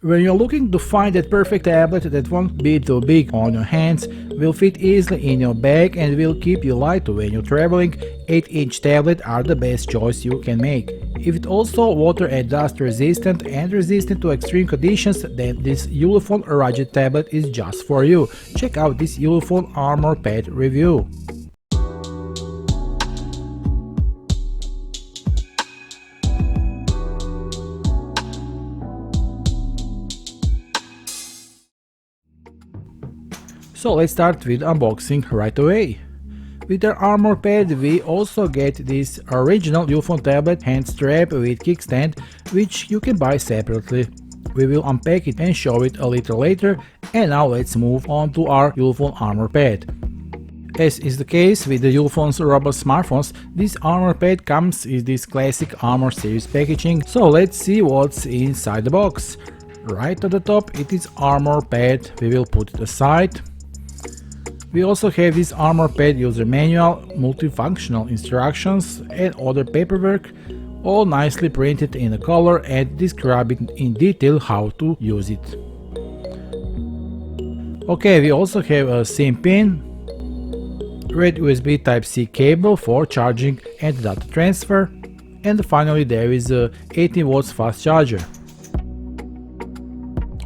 When you're looking to find that perfect tablet that won't be too big on your hands, will fit easily in your bag and will keep you light when you're traveling, 8-inch tablets are the best choice you can make. If it's also water and dust resistant and resistant to extreme conditions, then this Ulefone rugged tablet is just for you. Check out this Ulefone Armor Pad review. So let's start with unboxing right away. With the Armor Pad we also get this original Ulefone tablet hand strap with kickstand, which you can buy separately. We will unpack it and show it a little later, and now let's move on to our Ulefone Armor Pad. As is the case with the Ulefone's rubber smartphones, this Armor Pad comes in this classic Armor series packaging, so let's see what's inside the box. Right at the top it is Armor Pad, we will put it aside. We also have this Armor Pad user manual, multifunctional instructions and other paperwork, all nicely printed in a color and describing in detail how to use it. Okay, we also have a SIM pin, red USB Type-C cable for charging and data transfer, and finally there is a 18 watts fast charger.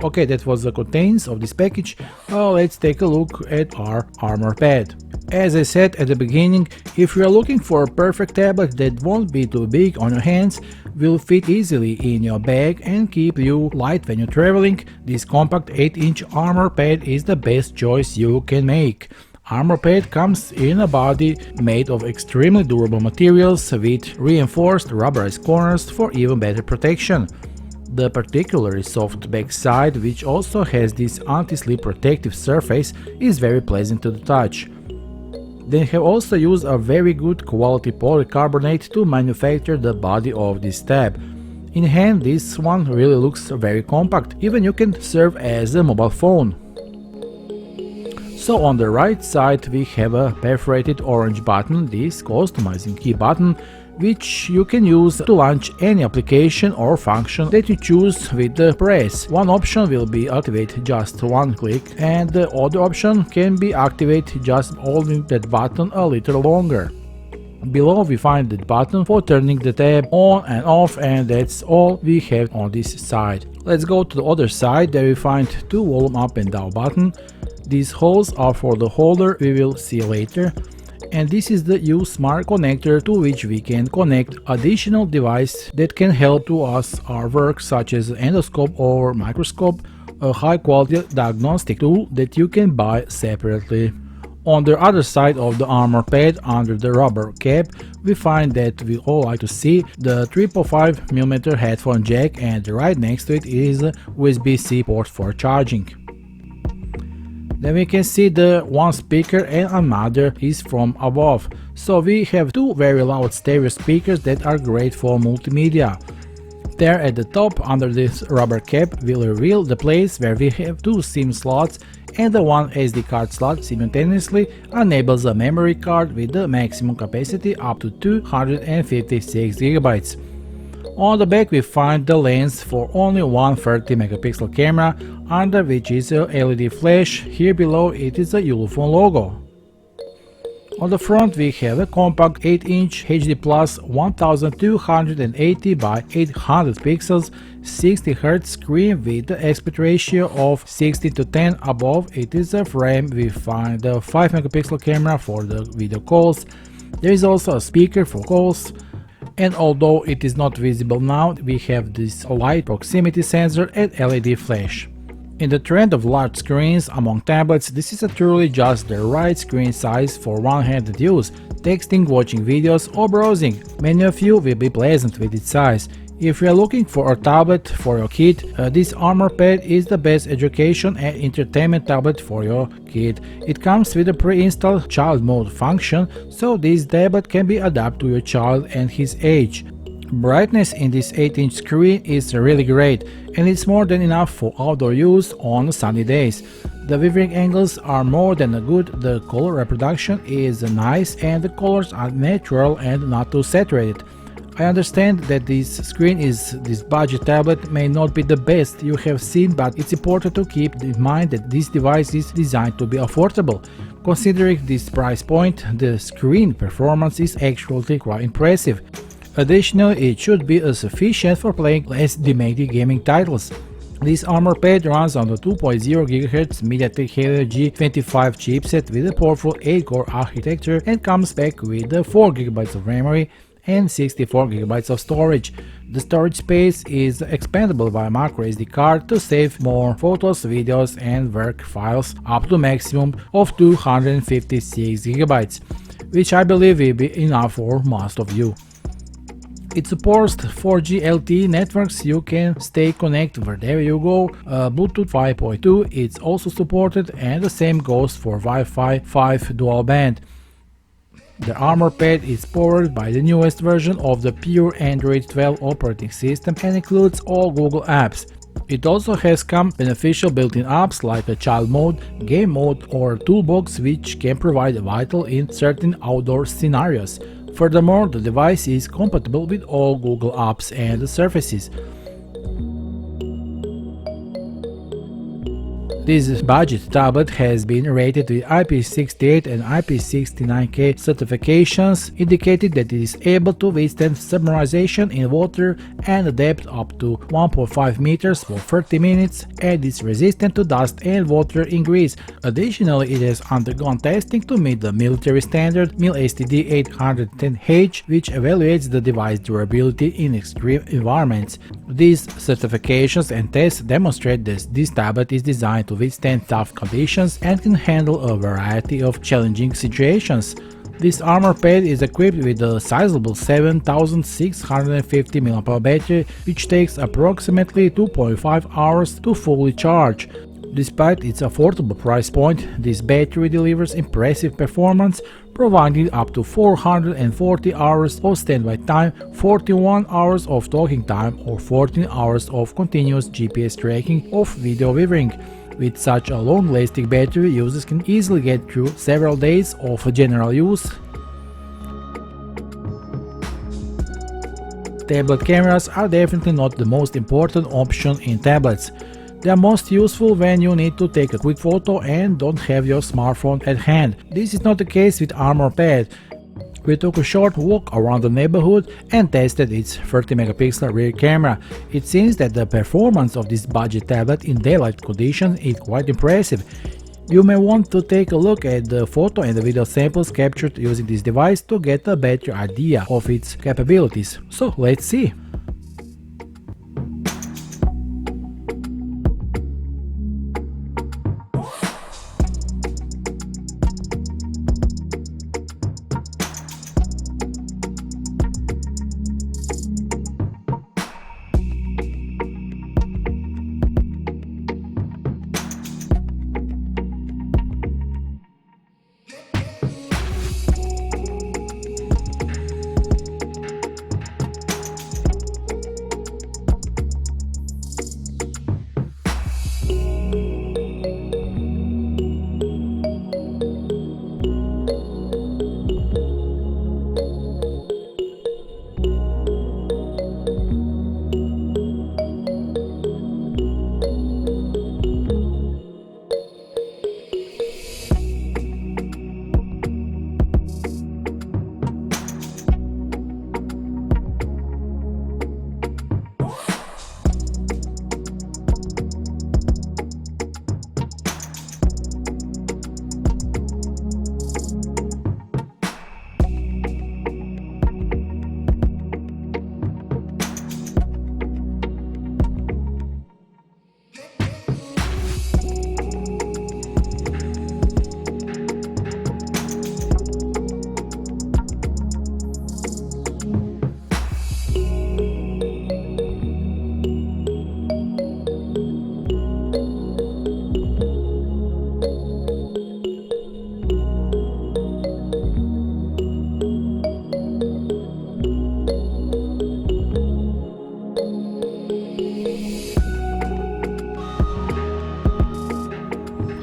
Okay, that was the contents of this package. Let's take a look at our Armor Pad. As I said at the beginning, if you are looking for a perfect tablet that won't be too big on your hands, will fit easily in your bag and keep you light when you're traveling, this compact 8-inch Armor Pad is the best choice you can make. Armor Pad comes in a body made of extremely durable materials with reinforced rubberized corners for even better protection. The particularly soft backside, which also has this anti-slip protective surface, is very pleasant to the touch. They have also used a very good quality polycarbonate to manufacture the body of this tab. In hand this one really looks very compact, even you can serve as a mobile phone. So on the right side we have a perforated orange button, this customizing key button, which you can use to launch any application or function that you choose with the press. One option will be activate just one click, and the other option can be activate just holding that button a little longer. Below we find the button for turning the tab on and off, and that's all we have on this side. Let's go to the other side. There we find two volume up and down buttons. These holes are for the holder, we will see later. And this is the U-Smart connector, to which we can connect additional device that can help to us our work, such as endoscope or microscope, a high quality diagnostic tool that you can buy separately. On the other side of the Armor Pad, under the rubber cap, we find that we all like to see the 3.5mm headphone jack, and right next to it is a USB-C port for charging. Then we can see the one speaker and another is from above. So we have two very loud stereo speakers that are great for multimedia. There at the top under this rubber cap will reveal the place where we have two SIM slots, and the one SD card slot simultaneously enables a memory card with the maximum capacity up to 256GB. On the back we find the lens for only one 30MP camera, under which is a LED flash. Here below it is a Ulefone logo. On the front we have a compact 8-inch HD Plus 1280 by 800 pixels 60Hz screen with the aspect ratio of 16:10. Above it is a frame. We find the 5MP camera for the video calls. There is also a speaker for calls. And although it is not visible now, we have this light proximity sensor and LED flash. In the trend of large screens among tablets, this is truly just the right screen size for one-handed use, texting, watching videos or browsing. Many of you will be pleasant with its size. If you are looking for a tablet for your kid, this Armor Pad is the best education and entertainment tablet for your kid. It comes with a pre-installed child mode function, so this tablet can be adapted to your child and his age. Brightness in this 8-inch screen is really great, and it's more than enough for outdoor use on sunny days. The viewing angles are more than good, the color reproduction is nice, and the colors are natural and not too saturated. I understand that this budget tablet may not be the best you have seen, but it's important to keep in mind that this device is designed to be affordable. Considering this price point, the screen performance is actually quite impressive. Additionally, it should be sufficient for playing less demanding gaming titles. This Armor Pad runs on the 2.0 GHz MediaTek Helio G25 chipset with a powerful 8-core architecture and comes back with 4 GB of memory and 64 GB of storage. The storage space is expandable by microSD card to save more photos, videos and work files up to maximum of 256 GB, which I believe will be enough for most of you. It supports 4G LTE networks, you can stay connected wherever you go. Bluetooth 5.2 it's also supported, and the same goes for Wi-Fi 5 dual band. The Armor Pad is powered by the newest version of the pure Android 12 operating system and includes all Google apps. It also has some beneficial built-in apps like a child mode, game mode or toolbox, which can provide vital in certain outdoor scenarios. Furthermore, the device is compatible with all Google apps and services. This budget tablet has been rated with IP68 and IP69K certifications, indicating that it is able to withstand submerization in water and a depth up to 1.5 meters for 30 minutes, and is resistant to dust and water in grease. Additionally, it has undergone testing to meet the military standard MIL-STD 810H, which evaluates the device durability in extreme environments. These certifications and tests demonstrate that this tablet is designed to withstand tough conditions and can handle a variety of challenging situations. This Armor Pad is equipped with a sizable 7650 mAh battery, which takes approximately 2.5 hours to fully charge. Despite its affordable price point, this battery delivers impressive performance, providing up to 440 hours of standby time, 41 hours of talking time, or 14 hours of continuous GPS tracking of video viewing. With such a long-lasting battery, users can easily get through several days of general use. Tablet cameras are definitely not the most important option in tablets. They are most useful when you need to take a quick photo and don't have your smartphone at hand. This is not the case with Armor Pad. We took a short walk around the neighborhood and tested its 30 megapixel rear camera. It seems that the performance of this budget tablet in daylight conditions is quite impressive. You may want to take a look at the photo and the video samples captured using this device to get a better idea of its capabilities. So let's see.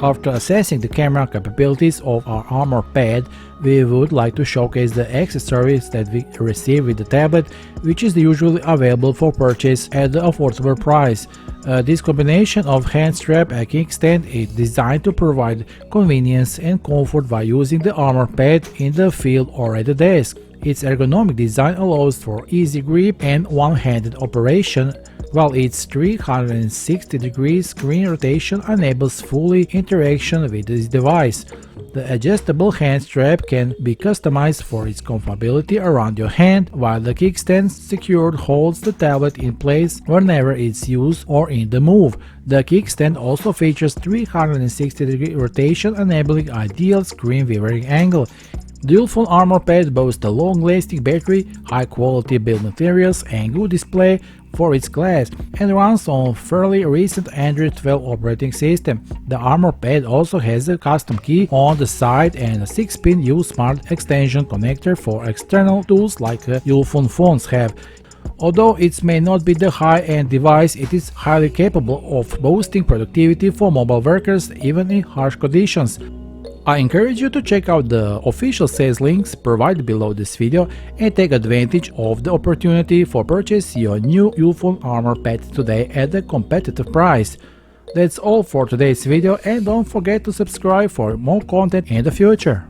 After assessing the camera capabilities of our Armor Pad, we would like to showcase the accessories that we receive with the tablet, which is usually available for purchase at an affordable price. This combination of hand strap and kickstand is designed to provide convenience and comfort while using the Armor Pad in the field or at the desk. Its ergonomic design allows for easy grip and one-handed operation, while its 360-degree screen rotation enables fully interaction with this device. The adjustable hand strap can be customized for its comfortability around your hand, while the kickstand secured holds the tablet in place whenever it's used or in the move. The kickstand also features 360-degree rotation, enabling ideal screen viewing angle. The Ulefone Armor Pad boasts a long-lasting battery, high-quality build materials, and good display for its class, and runs on fairly recent Android 12 operating system. The Armor Pad also has a custom key on the side and a 6-pin U-Smart extension connector for external tools like Ulefone phones have. Although it may not be the high-end device, it is highly capable of boosting productivity for mobile workers even in harsh conditions. I encourage you to check out the official sales links provided below this video and take advantage of the opportunity for purchase your new Ulefone Armor Pad today at a competitive price. That's all for today's video, and don't forget to subscribe for more content in the future.